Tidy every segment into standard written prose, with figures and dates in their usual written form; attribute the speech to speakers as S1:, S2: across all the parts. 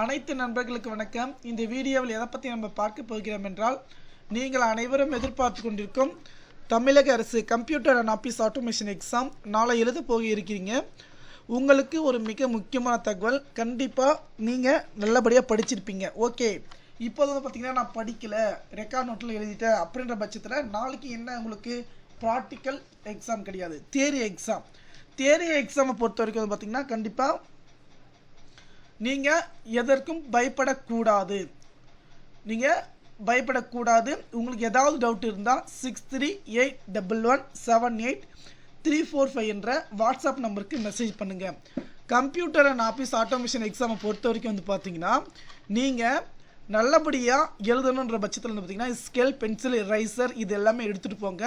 S1: அனைத்து நண்பர்களுக்கு வணக்கம். இந்த வீடியோவில் எதை பற்றி நம்ம பார்க்க போகிறோம் என்றால், நீங்கள் அனைவரும் எதிர்பார்த்து கொண்டிருக்கும் தமிழக அரசு computer and office automation exam நாளை எழுத போக இருக்கிறீங்க. உங்களுக்கு ஒரு மிக முக்கியமான தகவல், கண்டிப்பாக நீங்கள் நல்லபடியாக படிச்சிருப்பீங்க. ஓகே, இப்போது வந்து பார்த்திங்கன்னா நான் படிக்கலை, ரெக்கார்ட் நோட்டில் எழுதிட்டேன் அப்படின்ற பட்சத்தில் நாளைக்கு என்ன உங்களுக்கு ப்ராக்டிக்கல் எக்ஸாம் கிடையாது, தியரி எக்ஸாம். தியரி எக்ஸாமை பொறுத்த வரைக்கும் வந்து பார்த்திங்கன்னா கண்டிப்பாக நீங்கள் எதற்கும் பயப்படக்கூடாது. உங்களுக்கு ஏதாவது டவுட் இருந்தால் 6381178345 என்ற வாட்ஸ்அப் நம்பருக்கு மெசேஜ் பண்ணுங்கள். கம்ப்யூட்டர் அண்ட் ஆஃபீஸ் ஆட்டோமேஷன் எக்ஸாமை பொறுத்த வரைக்கும் வந்து பார்த்தீங்கன்னா நீங்கள் நல்லபடியாக எழுதணுன்ற பட்சத்தில் வந்து பார்த்திங்கன்னா ஸ்கேல், பென்சில், எரேசர் இது எல்லாமே எடுத்துகிட்டு போங்க.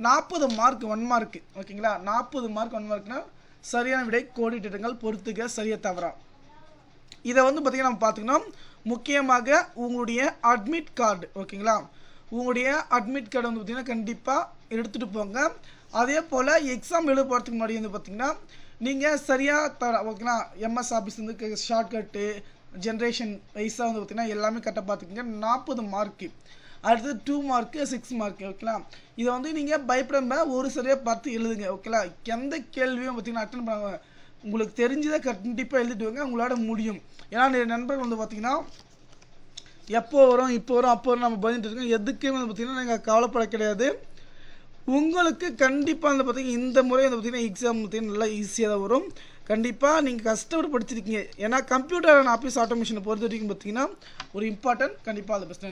S1: 40 மார்க் 1 மார்க், ஓகேங்களா? 40 மார்க் 1 மார்க்னால் சரியான விடை கோடிட்டுங்கள், பொறுத்துக்க சரியா தவறா. இதை வந்து பார்த்திங்கன்னா நம்ம பார்த்துக்கணும். முக்கியமாக உங்களுடைய அட்மிட் கார்டு, ஓகேங்களா? உங்களுடைய அட்மிட் கார்டு வந்து பார்த்திங்கன்னா கண்டிப்பாக எடுத்துகிட்டு போங்க. அதே போல் எக்ஸாம் எழுத போகிறதுக்கு முன்னாடி வந்து பார்த்திங்கன்னா நீங்கள் சரியாக ஓகேங்களா? எம்எஸ் ஆஃபீஸ் வந்து ஷார்ட்கட்டு ஜென்ரேஷன் வைஸாக வந்து பார்த்திங்கன்னா எல்லாமே கரெக்டாக பார்த்துக்கோங்க. 40 மார்க்கு, அடுத்தது 2 மார்க்கு 6 மார்க்கு, ஓகேங்களா? இதை வந்து நீங்கள் பயப்படாமல் ஒரு சரியாக பார்த்து எழுதுங்க, ஓகேங்களா? எந்த கேள்வியும் பார்த்திங்கன்னா அட்டன் பண்ண உங்களுக்கு தெரிஞ்சதை கண்டிப்பாக எழுதிட்டு வாங்க, உங்களால் முடியும். ஏன்னா நிறைய நண்பர்கள் வந்து பார்த்திங்கன்னா எப்போ வரும், இப்போ வரும், அப்போ வரும் நம்ம பயந்துட்டு இருக்கோம். எதுக்குமே வந்து பார்த்திங்கன்னா நீங்கள் கவலைப்பட கிடையாது. உங்களுக்கு கண்டிப்பாக வந்து பார்த்திங்கன்னா இந்த முறை வந்து பார்த்திங்கன்னா எக்ஸாம் பார்த்திங்கன்னா நல்லா ஈஸியாக தான் வரும். கண்டிப்பாக நீங்கள் கஷ்டப்பட்டு படிச்சிருக்கீங்க. ஏன்னா கம்ப்யூட்டர் அண்ட் ஆஃபீஸ் ஆட்டோமேஷனை பொறுத்த வரைக்கும் பார்த்திங்கன்னா ஒரு இம்பார்ட்டன்ட் கண்டிப்பாக அது பெஸ்ட்.